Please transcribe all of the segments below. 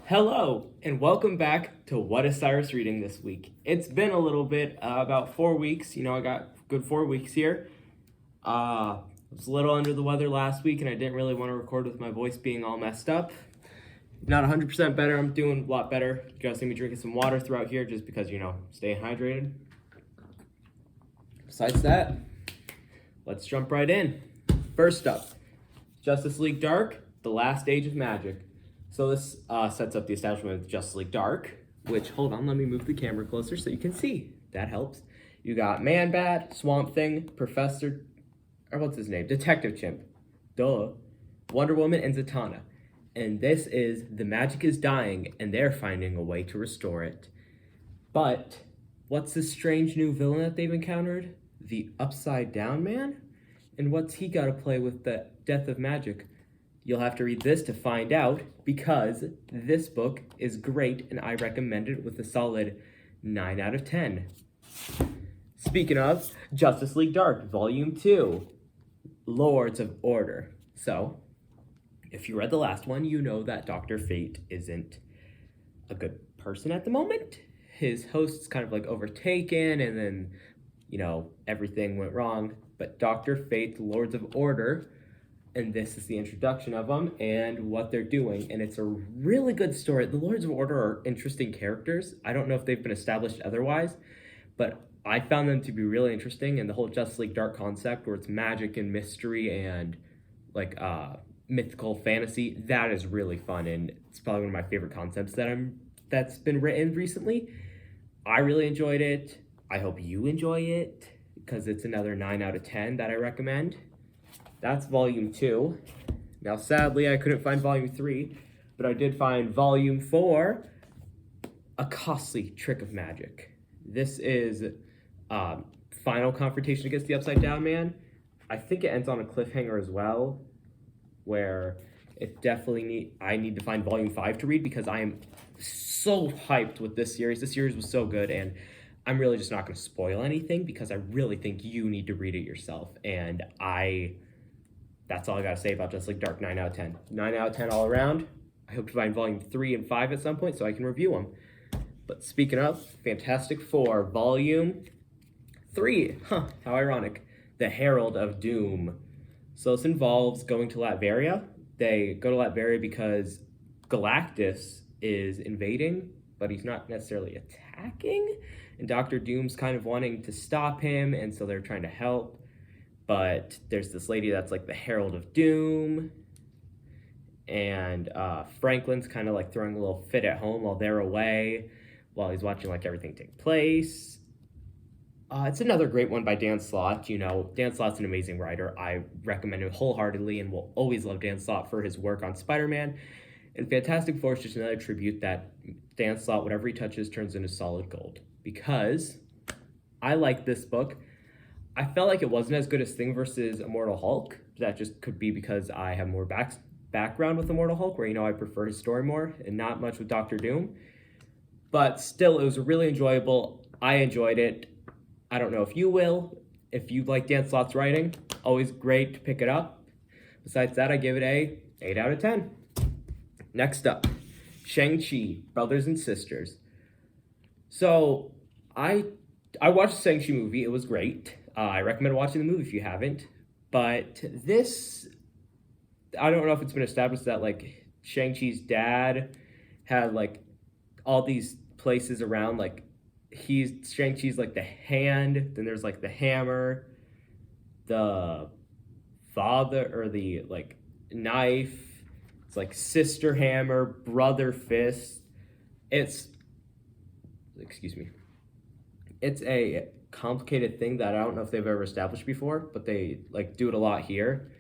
Hello, and welcome back to What is Syris Reading this week. It's been a little bit, about 4 weeks. I got good 4 weeks here. I was a little under the weather last week, and I didn't really want to record with my voice being all messed up. Not 100% better. I'm doing a lot better. You guys see me drinking some water throughout here just because, staying hydrated. Besides that, let's jump right in. First up, Justice League Dark, The Last Age of Magic. So this sets up the establishment of Justice League Dark, which, hold on, let me move the camera closer so you can see. That helps. You got Man-Bat, Swamp Thing, Professor, or what's his name? Detective Chimp. Duh. Wonder Woman and Zatanna. And this is The Magic is Dying, and they're finding a way to restore it. But what's this strange new villain that they've encountered? The Upside Down Man? And what's he got to play with the death of magic? You'll have to read this to find out, because this book is great and I recommend it with a solid 9 out of 10. Speaking of, Justice League Dark, Volume 2, Lords of Order. So, if you read the last one, you know that Dr. Fate isn't a good person at the moment. His host's kind of like overtaken, and then, everything went wrong. But Dr. Fate, Lords of Order, and this is the introduction of them and what they're doing, and it's a really good story. The Lords of Order are interesting characters. I don't know if they've been established otherwise, but I found them to be really interesting, and the whole Justice League Dark concept where it's magic and mystery and mythical fantasy, that is really fun, and it's probably one of my favorite concepts that's been written recently. I really enjoyed it. I hope you enjoy it, because it's another 9 out of 10 that I recommend. That's Volume 2. Now, sadly, I couldn't find Volume 3, but I did find Volume 4, A Costly Trick of Magic. This is final confrontation against the Upside Down Man. I think it ends on a cliffhanger as well, where it definitely I need to find Volume 5 to read, because I am so hyped with this series. This series was so good, and I'm really just not going to spoil anything, because I really think you need to read it yourself, and that's all I gotta say about Justice League Dark. 9 out of 10. 9 out of 10 all around. I hope to find Volume 3 and 5 at some point so I can review them. But speaking of, Fantastic Four, Volume 3. How ironic. The Herald of Doom. So this involves going to Latveria. They go to Latveria because Galactus is invading, but he's not necessarily attacking. And Dr. Doom's kind of wanting to stop him, and so they're trying to help. But there's this lady that's like the Herald of Doom, and Franklin's kind of like throwing a little fit at home while they're away, while he's watching like everything take place. It's another great one by Dan Slott. Dan Slott's an amazing writer. I recommend it wholeheartedly, and will always love Dan Slott for his work on Spider-Man. And Fantastic Four is just another tribute that Dan Slott, whatever he touches, turns into solid gold. Because I like this book. I felt like it wasn't as good as Thing versus Immortal Hulk. That just could be because I have more background with Immortal Hulk, where, I prefer his story more, and not much with Doctor Doom. But still, it was really enjoyable. I enjoyed it. I don't know if you will. If you like Dan Slott's writing, always great to pick it up. Besides that, I give it a 8 out of 10. Next up, Shang-Chi, Brothers and Sisters. So, I watched the Shang-Chi movie. It was great. I recommend watching the movie if you haven't. But this, I don't know if it's been established that, Shang-Chi's dad had, all these places around, Shang-Chi's, the hand, then there's, the hammer, the father, or the, knife, it's, sister hammer, brother fist. It's a complicated thing that I don't know if they've ever established before, but they do it a lot here,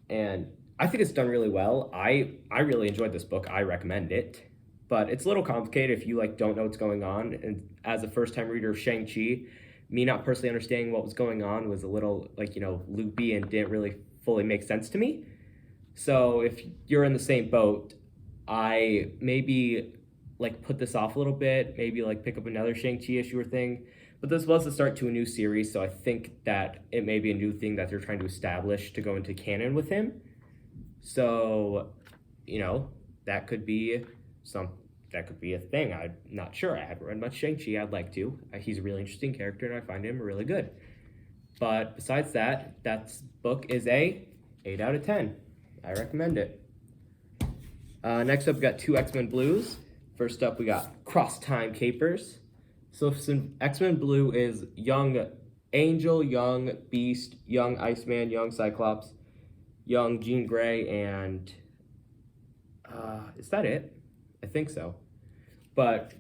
and I think it's done really well. I really enjoyed this book. I recommend it, but it's a little complicated if you don't know what's going on. And as a first-time reader of Shang-Chi, me not personally understanding what was going on was a little loopy and didn't really fully make sense to me. So if you're in the same boat, I maybe put this off a little bit, maybe pick up another Shang-Chi issue or thing. But this was the start to a new series, so I think that it may be a new thing that they're trying to establish to go into canon with him. So, that could be that could be a thing. I'm not sure. I haven't read much Shang-Chi. I'd like to. He's a really interesting character, and I find him really good. But besides that, that book is a 8 out of 10. I recommend it. Next up, we got 2 X-Men Blues. First up, we got Cross Time Capers. So X-Men Blue is young Angel, young Beast, young Iceman, young Cyclops, young Jean Grey, and is that it? I think so. But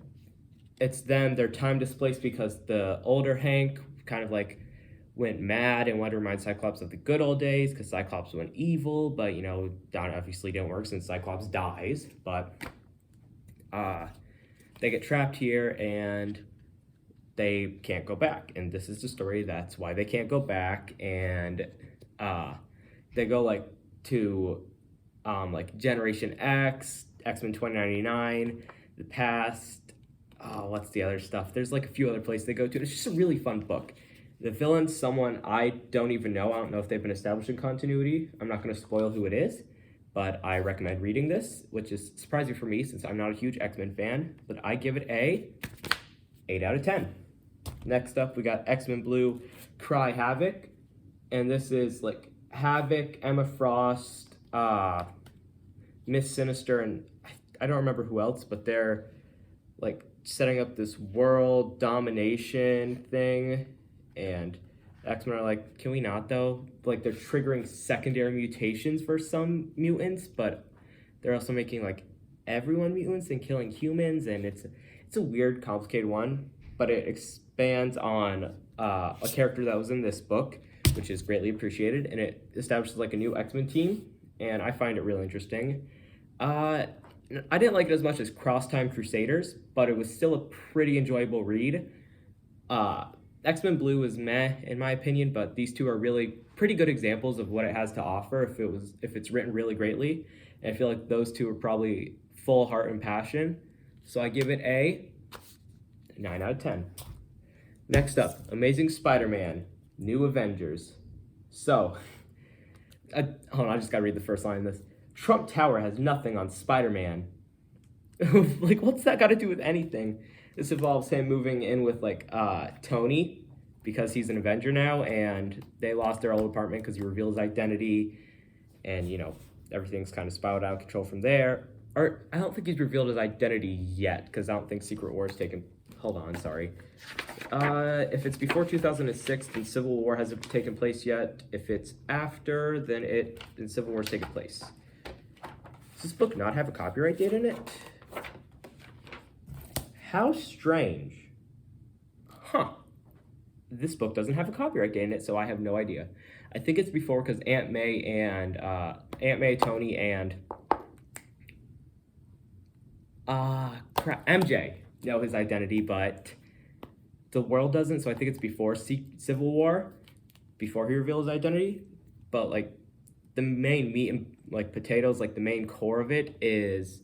it's them, they're time displaced because the older Hank kind of like went mad and wanted to remind Cyclops of the good old days because Cyclops went evil, but you know, that obviously didn't work since Cyclops dies. But they get trapped here and they can't go back. And this is the story, that's why they can't go back. And they go like to like Generation X, X-Men 2099, the past, what's the other stuff? There's like a few other places they go to. It's just a really fun book. The villain's someone I don't even know. I don't know if they've been established in continuity. I'm not going to spoil who it is, but I recommend reading this, which is surprising for me since I'm not a huge X-Men fan, but I give it a 8 out of 10. Next up, we got X-Men Blue, Cry Havoc, and this is like Havoc, Emma Frost, Miss Sinister, and I don't remember who else, but they're like setting up this world domination thing, and X-Men are like, can we not though? Like they're triggering secondary mutations for some mutants, but they're also making like everyone mutants and killing humans, and it's a weird, complicated one, but it expands on a character that was in this book, which is greatly appreciated, and it establishes like a new X-Men team, and I find it really interesting. I didn't like it as much as Cross Time Crusaders, but it was still a pretty enjoyable read. X-Men Blue is meh in my opinion, but these two are really pretty good examples of what it has to offer if it's written really greatly. And I feel like those two are probably full of heart and passion. So I give it a 9 out of 10. Next up, Amazing Spider-Man, New Avengers. So, hold on, I just gotta read the first line of this. Trump Tower has nothing on Spider-Man. Like, what's that got to do with anything? This involves him moving in with, like, Tony, because he's an Avenger now, and they lost their old apartment because he revealed his identity, and, you know, everything's kind of spiraled out of control from there. Or, I don't think he's revealed his identity yet, because I don't think Secret War has taken... Hold on, sorry. If it's before 2006, then Civil War hasn't taken place yet. If it's after, then Civil War's taken place. Does this book not have a copyright date in it? How strange. Huh. This book doesn't have a copyright date in it, so I have no idea. I think it's before because Aunt May, Tony, and MJ know his identity, but the world doesn't, so I think it's before Civil War, before he reveals his identity. But like the main meat and like potatoes, like the main core of it is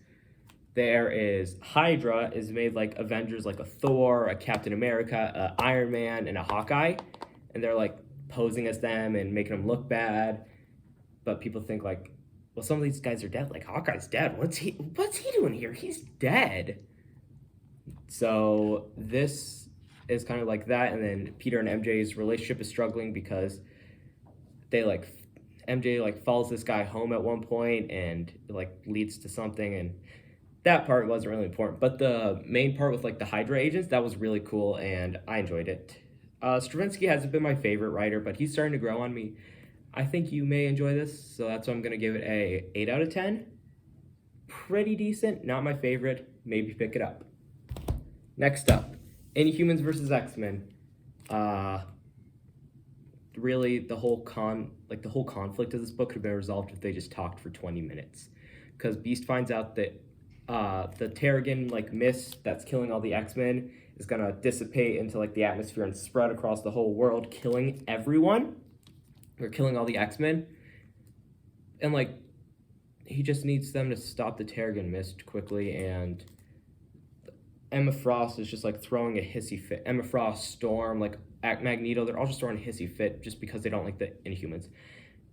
there is Hydra is made like Avengers, like a Thor, a Captain America, a Iron Man, and a Hawkeye, and they're like posing as them and making them look bad. But people think like, well, some of these guys are dead. Like Hawkeye's dead. What's he doing here? He's dead. So this is kind of like that, and then Peter and MJ's relationship is struggling because they like MJ like follows this guy home at one point, and it like leads to something, and that part wasn't really important. But the main part with like the Hydra agents, that was really cool, and I enjoyed it. Straczynski hasn't been my favorite writer, but he's starting to grow on me. I think you may enjoy this, so that's why I'm gonna give it a 8 out of 10. Pretty decent, not my favorite. Maybe pick it up. Next up, Inhumans vs. X-Men. Really, the whole conflict of this book could have been resolved if they just talked for 20 minutes. Because Beast finds out that the Terrigen like mist that's killing all the X-Men is gonna dissipate into like the atmosphere and spread across the whole world, killing everyone. Or killing all the X-Men. And like he just needs them to stop the Terrigen mist quickly, and Emma Frost is just like throwing a hissy fit. Emma Frost, Storm, like Magneto, they're all just throwing a hissy fit just because they don't like the Inhumans.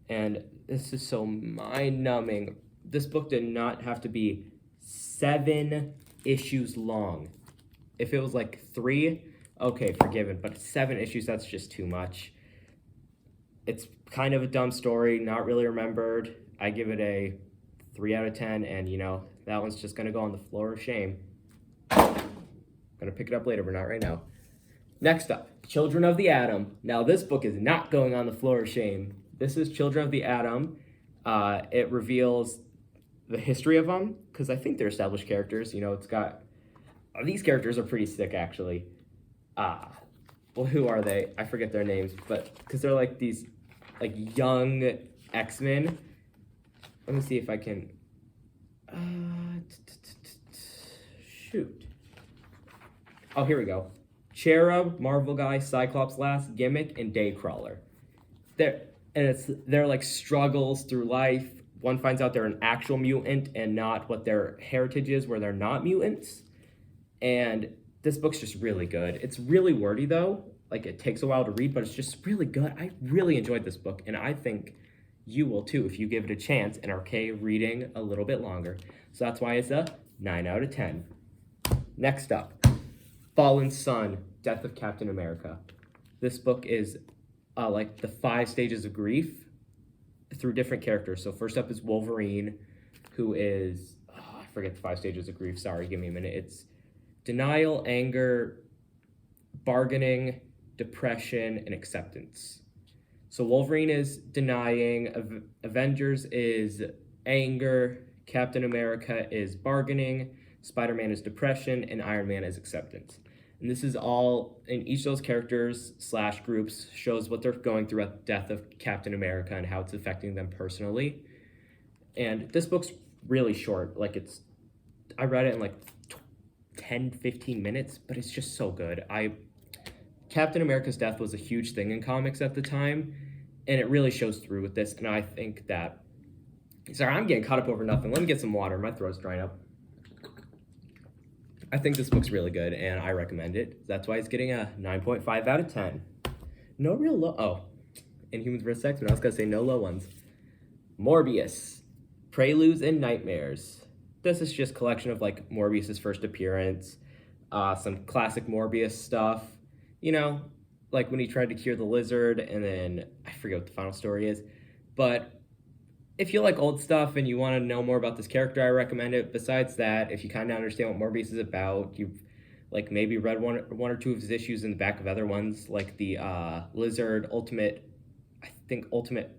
And this is so mind-numbing. This book did not have to be 7 issues long. If it was like 3, okay, forgiven, but 7 issues, that's just too much. It's kind of a dumb story, not really remembered. I give it a 3 out of 10, and you know, that one's just gonna go on the floor of shame. Gonna pick it up later, but not right now. Next up, Children of the Atom. Now this book is not going on the floor of shame. This is Children of the Atom. It reveals the history of them, because I think they're established characters. You know, it's got, these characters are pretty sick, actually. Well, who are they? I forget their names, but, because they're like these, like, young X-Men. Let me see if I can, shoot. Oh, here we go. Cherub, Marvel Guy, Cyclops Lass, Gimmick, and Daycrawler. They're like struggles through life. One finds out they're an actual mutant and not what their heritage is, where they're not mutants. And this book's just really good. It's really wordy though. Like, it takes a while to read, but it's just really good. I really enjoyed this book, and I think you will too if you give it a chance and are okay reading a little bit longer. So that's why it's a 9 out of 10. Next up, Fallen Sun, Death of Captain America. This book is like the 5 stages of grief through different characters. So first up is Wolverine, who is, I forget the 5 stages of grief. Sorry, give me a minute. It's denial, anger, bargaining, depression, and acceptance. So Wolverine is denying, Avengers is anger, Captain America is bargaining, Spider-Man is depression, and Iron Man is acceptance. And this is all, in each of those characters / groups, shows what they're going through at the death of Captain America and how it's affecting them personally. And this book's really short. Like, I read it in like 10, 15 minutes, but it's just so good. Captain America's death was a huge thing in comics at the time, and it really shows through with this. And I think that, sorry, I'm getting caught up over nothing. Let me get some water. My throat's drying up. I think this book's really good, and I recommend it. That's why it's getting a 9.5 out of 10. No real low, Inhumans vs. X-Men. I was gonna say no low ones. Morbius, Preludes and Nightmares. This is just a collection of like Morbius's first appearance, some classic Morbius stuff. You know, like when he tried to cure the lizard, and then I forget what the final story is. But if you like old stuff and you want to know more about this character, I recommend it. Besides that, if you kind of understand what Morbius is about, you've like maybe read one or two of his issues in the back of other ones, like the Lizard Ultimate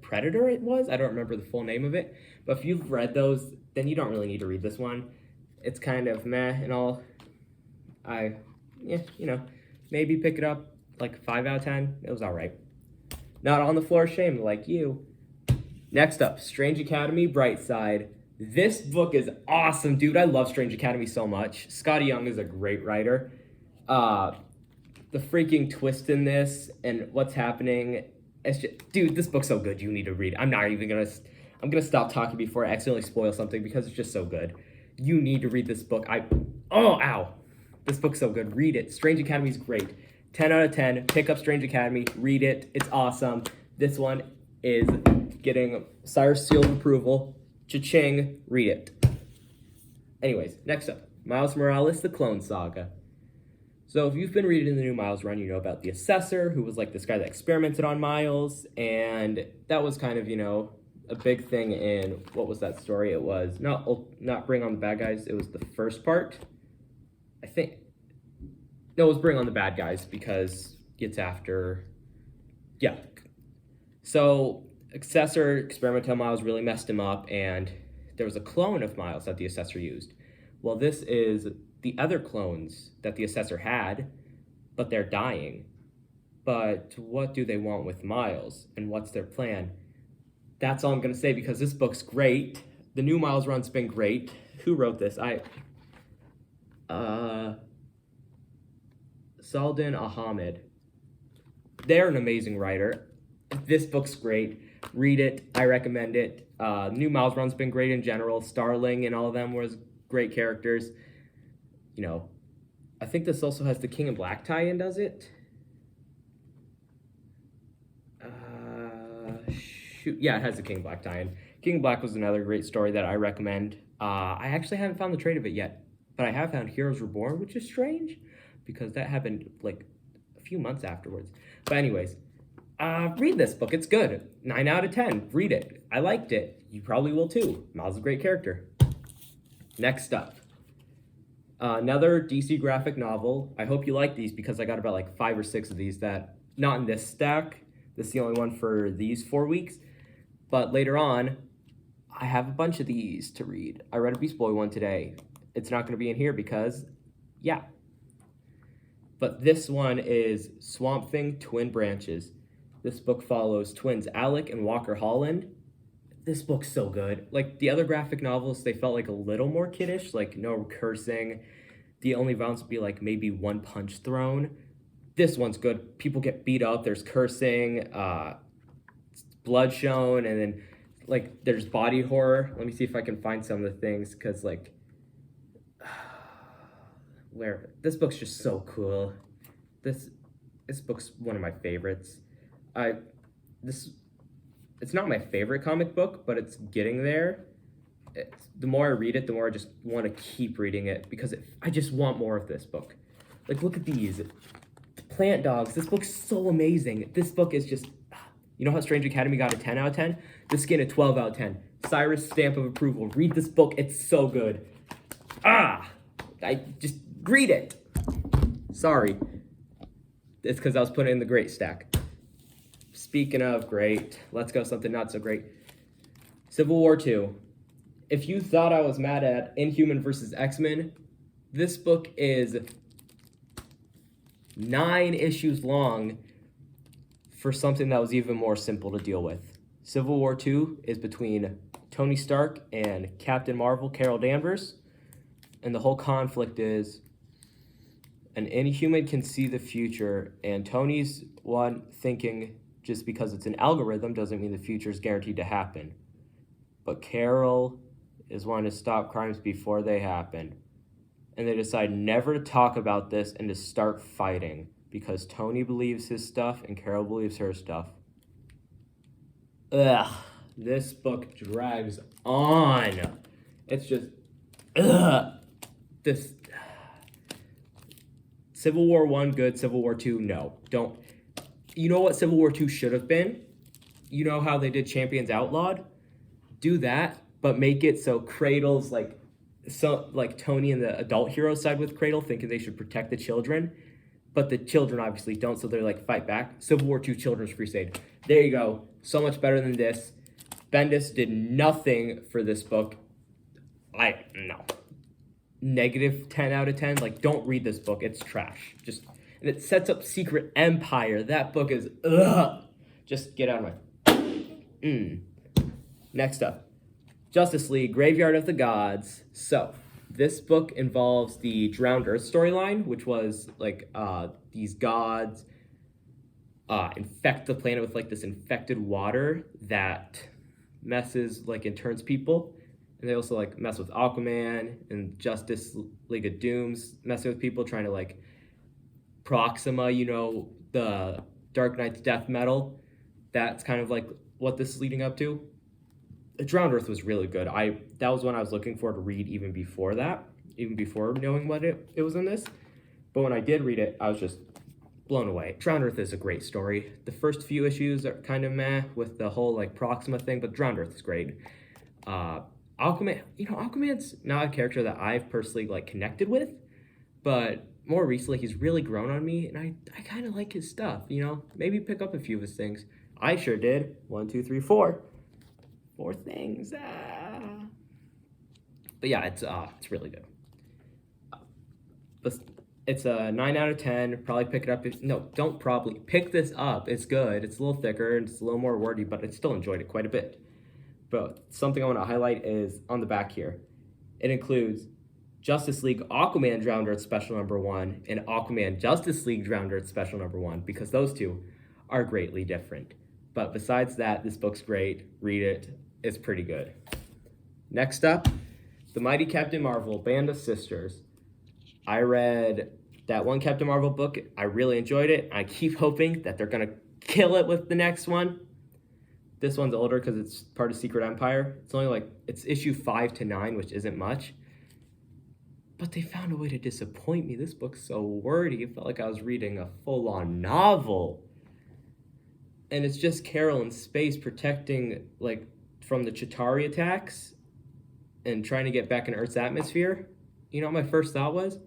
Predator it was. I don't remember the full name of it. But if you've read those, then you don't really need to read this one. It's kind of meh and all. Maybe pick it up like 5 out of 10. It was all right. Not on the floor of shame like you. Next up, Strange Academy, Brightside. This book is awesome, dude. I love Strange Academy so much. Scotty Young is a great writer. The freaking twist in this and what's happening, it's just, dude, this book's so good. You need to read it. I'm gonna stop talking before I accidentally spoil something because it's just so good. You need to read this book. This book's so good. Read it. Strange Academy is great. 10 out of 10. Pick up Strange Academy. Read it. It's awesome. This one is getting Syris seal of approval. Cha-ching. Read it. Anyways, next up, Miles Morales, The Clone Saga. So if you've been reading the new Miles run, you know about the Assessor, who was like this guy that experimented on Miles, and that was kind of, a big thing in, what was that story? It was not Bring on the Bad Guys, it was the first part, I think. No, it was Bring on the Bad Guys, because it's after, yeah. So, Assessor experimental Miles really messed him up, and there was a clone of Miles that the Assessor used. Well, this is the other clones that the Assessor had, but they're dying. But what do they want with Miles, and what's their plan? That's all I'm going to say, because this book's great. The new Miles run's been great. Who wrote this? Saldan Ahmed. They're an amazing writer. This book's great. Read it. I recommend it. New Miles run's been great in general. Starling and all of them was great characters. I think this also has the King in Black tie-in, does it? Yeah, it has the King in Black tie-in. King in Black was another great story that I recommend. I actually haven't found the trade of it yet, but I have found Heroes Reborn, which is strange because that happened like a few months afterwards. But anyways, read this book. It's good. 9 out of 10. Read it. I liked it. You probably will too. Miles is a great character. Next up, another DC graphic novel. I hope you like these because I got about like 5 or 6 of these that, not in this stack. This is the only one for these 4 weeks. But later on, I have a bunch of these to read. I read a Beast Boy one today. It's not going to be in here because, yeah. But this one is Swamp Thing Twin Branches. This book follows twins Alec and Walker Holland. This book's so good. Like the other graphic novels, they felt like a little more kiddish, like no cursing. The only violence would be like maybe one punch thrown. This one's good. People get beat up. There's cursing, blood shown, and then like there's body horror. Let me see if I can find some of the things because like where this book's just so cool. This book's one of my favorites. It's not my favorite comic book, but it's getting there. The more I read it, the more I just want to keep reading it because I just want more of this book. Like, look at these. Plant Dogs. This book's so amazing. This book is just... You know how Strange Academy got a 10 out of 10? This getting a 12 out of 10. Syris stamp of approval. Read this book. It's so good. I just read it. Sorry. It's because I was putting it in the great stack. Speaking of great, let's go something not so great. Civil War 2. If you thought I was mad at Inhuman versus X-Men, this book is 9 issues long for something that was even more simple to deal with. Civil War 2 is between Tony Stark and Captain Marvel, Carol Danvers, and the whole conflict is an Inhuman can see the future, and Tony's one thinking just because it's an algorithm doesn't mean the future is guaranteed to happen. But Carol is wanting to stop crimes before they happen. And they decide never to talk about this and to start fighting because Tony believes his stuff and Carol believes her stuff. Ugh. This book drags on. It's just... Ugh. This... Civil War 1, good. Civil War 2, no. Don't... You know what Civil War 2 should have been? You know how they did Champions Outlawed? Do that, but make it so Cradle's like Tony and the adult hero side with Cradle, thinking they should protect the children, but the children obviously don't, so they're like, fight back. Civil War 2 Children's Crusade. There you go. So much better than this. Bendis did nothing for this book. No. Negative 10 out of 10. Like, don't read this book. It's trash. And it sets up Secret Empire. That book is, ugh. Just get out of my... Next up, Justice League, Graveyard of the Gods. So, this book involves the Drowned Earth storyline, which was, like, these gods infect the planet with, like, this infected water that messes, like, and turns people. And they also, like, mess with Aquaman and Justice League of Doom's messing with people, trying to, like, Proxima, you know, the Dark Knight's death metal. That's kind of, like, what this is leading up to. Drowned Earth was really good. That was one I was looking for to read even before knowing what it was in this. But when I did read it, I was just blown away. Drowned Earth is a great story. The first few issues are kind of meh with the whole like Proxima thing, but Drowned Earth is great. Aquaman, Aquaman's not a character that I've personally like connected with, but more recently he's really grown on me, and I kind of like his stuff. Maybe pick up a few of his things. I sure did. 1, 2, 3, 4. 4 things. But yeah, it's really good. It's a 9 out of 10. Probably pick it up. Don't probably. Pick this up. It's good. It's a little thicker. And it's a little more wordy, but I still enjoyed it quite a bit. But something I want to highlight is on the back here. It includes Justice League Aquaman Drowned Earth Special Number 1 and Aquaman Justice League Drowned Earth Special Number 1 because those two are greatly different. But besides that, this book's great. Read it. It's pretty good. Next up, The Mighty Captain Marvel, Band of Sisters. I read that one Captain Marvel book. I really enjoyed it. I keep hoping that they're going to kill it with the next one. This one's older because it's part of Secret Empire. It's only like, it's issue 5 to 9, which isn't much. But they found a way to disappoint me. This book's so wordy. It felt like I was reading a full-on novel. And it's just Carol in space protecting, like, from the Chitauri attacks and trying to get back in Earth's atmosphere. You know what my first thought was?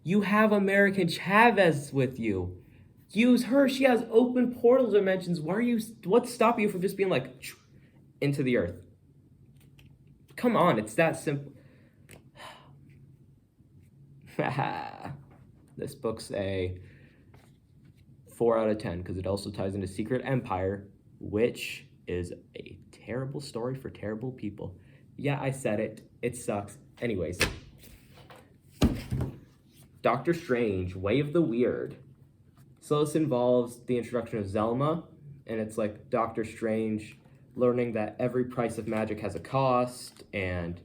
You have American Chavez with you. Use her. She has open portal dimensions. What's stopping you from just being like, into the Earth? Come on, it's that simple. This book's a 4 out of 10 because it also ties into Secret Empire, which is a terrible story for terrible people. Yeah, I said it. It sucks. Anyways. Doctor Strange, Way of the Weird. So this involves the introduction of Zelma, and it's like Doctor Strange learning that every price of magic has a cost, and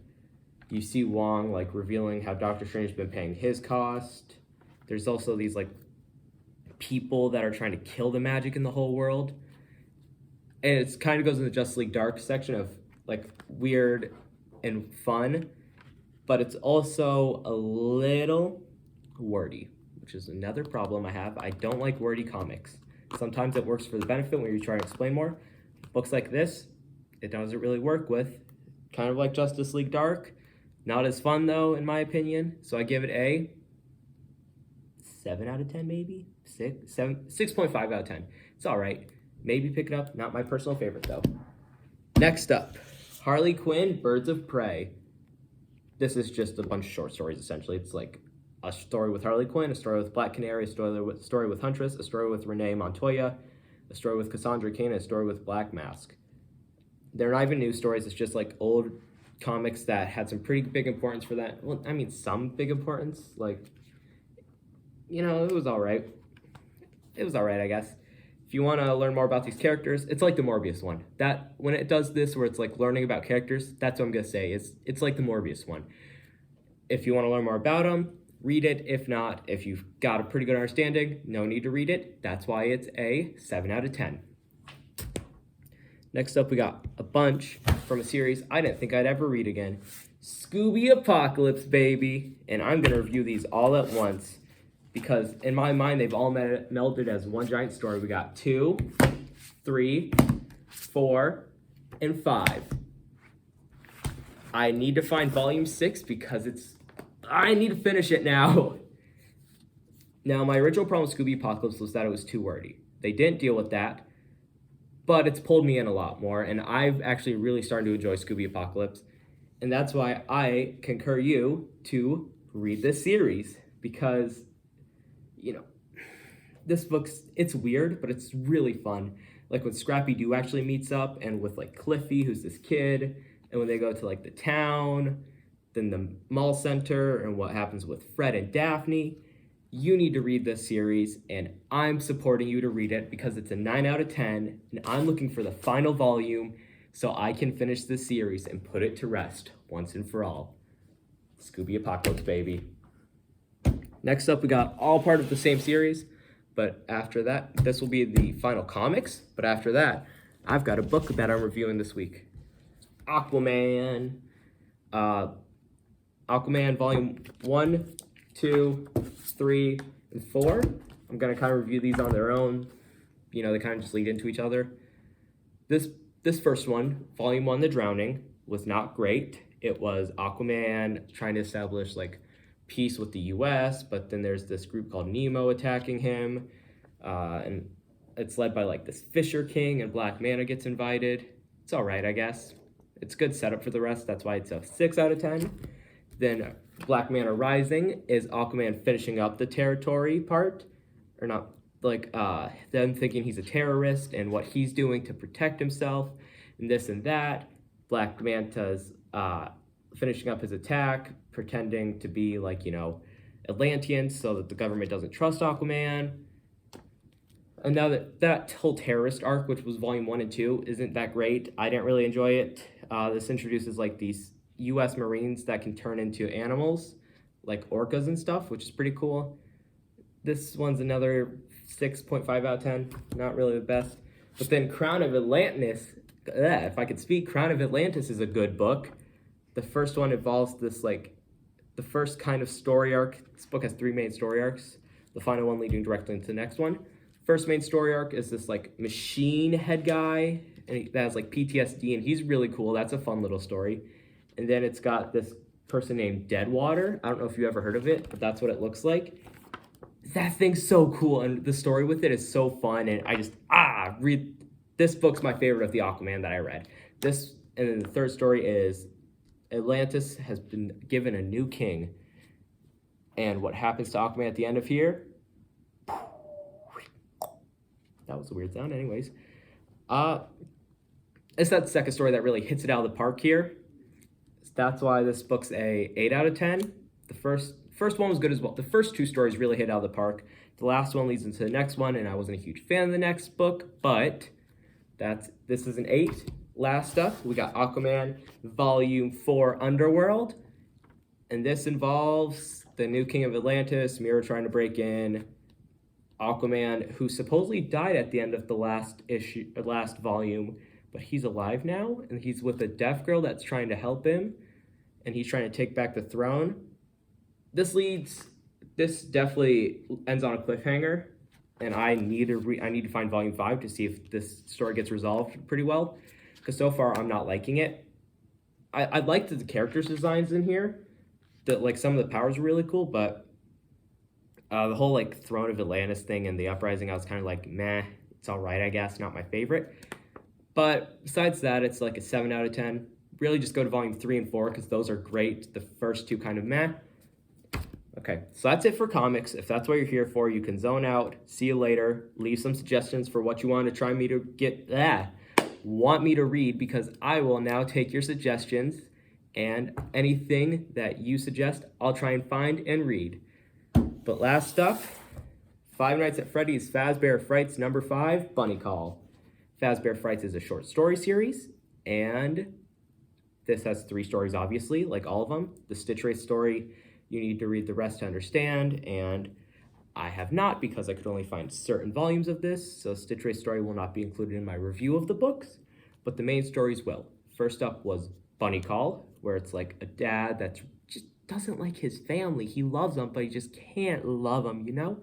you see Wong like revealing how Doctor Strange has been paying his cost. There's also these like people that are trying to kill the magic in the whole world. And it kind of goes in the Justice League Dark section of like weird and fun, but it's also a little wordy, which is another problem I have. I don't like wordy comics. Sometimes it works for the benefit when you're trying to explain more. Books like this, it doesn't really work with. Kind of like Justice League Dark. Not as fun though, in my opinion. So I give it a 7 out of 10 maybe? 6.5 out of 10. It's all right. Maybe pick it up. Not my personal favorite though. Next up, Harley Quinn, Birds of Prey. This is just a bunch of short stories essentially. It's like a story with Harley Quinn, a story with Black Canary, a story with Huntress, a story with Renee Montoya, a story with Cassandra Cain, and a story with Black Mask. They're not even new stories. It's just like old comics that had some pretty big importance for that. Well, I mean, some big importance. Like, you know, it was all right. It was all right, I guess. If you want to learn more about these characters, it's like the Morbius one. That when it does this, where it's like learning about characters, that's what I'm gonna say. It's like the Morbius one. If you want to learn more about them, read it. If not, if you've got a pretty good understanding, no need to read it. That's why it's a 7 out of 10. Next up, we got a bunch from a series I didn't think I'd ever read again. Scooby Apocalypse, baby. And I'm going to review these all at once because in my mind, they've all melded as one giant story. We got 2, 3, 4, and 5. I need to find volume 6 because I need to finish it now. Now, my original problem with Scooby Apocalypse was that it was too wordy. They didn't deal with that, but it's pulled me in a lot more, and I've actually really started to enjoy Scooby Apocalypse, and that's why I concur you to read this series, because, you know, this it's weird, but it's really fun. Like when Scrappy-Doo actually meets up, and with like Cliffy, who's this kid, and when they go to like the town, then the mall center, and what happens with Fred and Daphne. You need to read this series, and I'm supporting you to read it because it's a 9 out of 10, and I'm looking for the final volume so I can finish this series and put it to rest once and for all. Scooby Apocalypse, baby. Next up, we got all part of the same series, but after that, this will be the final comics, but after that, I've got a book that I'm reviewing this week. Aquaman Volume 1, 2, 3, and 4. I'm going to kind of review these on their own. You know, they kind of just lead into each other. This first one, Volume 1, The Drowning, was not great. It was Aquaman trying to establish, like, peace with the U.S., but then there's this group called Nemo attacking him, and it's led by, like, this Fisher King, and Black Manta gets invited. It's all right, I guess. It's good setup for the rest. That's why it's a 6 out of 10. Then Black Manta Rising is Aquaman finishing up the territory part, or not, like them thinking he's a terrorist and what he's doing to protect himself, and this and that. Black Manta's finishing up his attack, pretending to be like, you know, Atlanteans so that the government doesn't trust Aquaman. And now that whole terrorist arc, which was volume 1 and 2, isn't that great. I didn't really enjoy it. This introduces like these U.S. Marines that can turn into animals, like orcas and stuff, which is pretty cool. This one's another 6.5 out of 10. Not really the best. But then Crown of Atlantis if I could speak, Crown of Atlantis is a good book. The first one involves this, like, the first kind of story arc. This book has 3 main story arcs, the final one leading directly into the next one. First main story arc is this, like, machine head guy, and that has, like, PTSD, and he's really cool. That's a fun little story. And then it's got this person named Deadwater. I don't know if you ever heard of it, but that's what it looks like. That thing's so cool, and the story with it is so fun, and I just, read. This book's my favorite of the Aquaman that I read. This, and then the third story is Atlantis has been given a new king, and what happens to Aquaman at the end of here? That was a weird sound. Anyways, it's that second story that really hits it out of the park here. That's why this book's a 8 out of 10. The first one was good as well. The first 2 stories really hit out of the park. The last one leads into the next one, and I wasn't a huge fan of the next book, but this is an 8. Last up, we got Aquaman Volume 4 Underworld, and this involves the new king of Atlantis, Mira trying to break in, Aquaman, who supposedly died at the end of the last volume, but he's alive now, and he's with a deaf girl that's trying to help him, and he's trying to take back the throne. This definitely ends on a cliffhanger, and I need to find Volume 5 to see if this story gets resolved pretty well, because so far I'm not liking it. I liked the characters' designs in here, that, like, some of the powers were really cool, but the whole, like, Throne of Atlantis thing and the Uprising, I was kind of like, meh, it's all right, I guess, not my favorite. But besides that, it's like a 7 out of 10. Really just go to Volume 3 and 4, because those are great. The first 2 kind of meh. Okay, so that's it for comics. If that's what you're here for, you can zone out. See you later. Leave some suggestions for what you want me to read, because I will now take your suggestions, and anything that you suggest, I'll try and find and read. But last up, Five Nights at Freddy's Fazbear Frights number 5, Bunny Call. Fazbear Frights is a short story series, and this has 3 stories, obviously, like all of them. The Stitch Race story, you need to read the rest to understand, and I have not, because I could only find certain volumes of this, so Stitch Race story will not be included in my review of the books, but the main stories will. First up was Bunny Call, where it's like a dad that just doesn't like his family. He loves them, but he just can't love them, you know?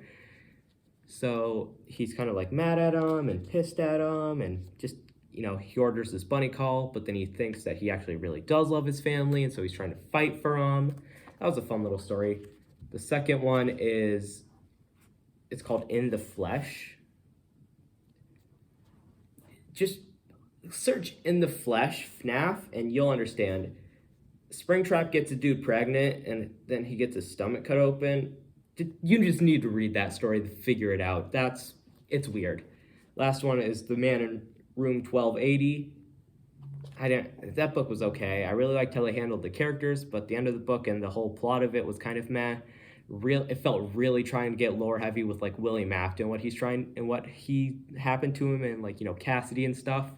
So he's kind of like mad at him and pissed at him, and just, you know, he orders this bunny call, but then he thinks that he actually really does love his family, and so he's trying to fight for him. That was a fun little story. The second one is, it's called In the Flesh. Just search In the Flesh, FNAF, and you'll understand. Springtrap gets a dude pregnant, and then he gets his stomach cut open. You just need to read that story to figure it out. It's weird. Last one is The Man in Room 1280. That book was okay. I really liked how they handled the characters, but the end of the book and the whole plot of it was kind of meh. It felt really trying to get lore heavy with, like, William Afton, what he happened to him, and, like, you know, Cassidy and stuff.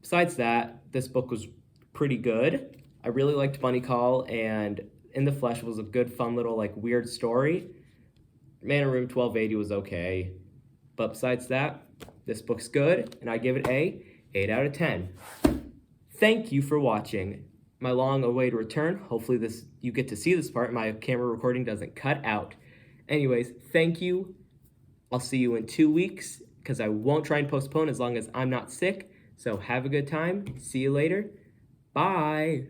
Besides that, this book was pretty good. I really liked Bunny Call, and In the Flesh was a good, fun little, like, weird story. Man in Room 1280 was okay. But besides that, this book's good, and I give it a 8 out of 10. Thank you for watching my long-awaited return. Hopefully you get to see this part. My camera recording doesn't cut out. Anyways, thank you. I'll see you in 2 weeks, because I won't try and postpone as long as I'm not sick. So have a good time. See you later. Bye.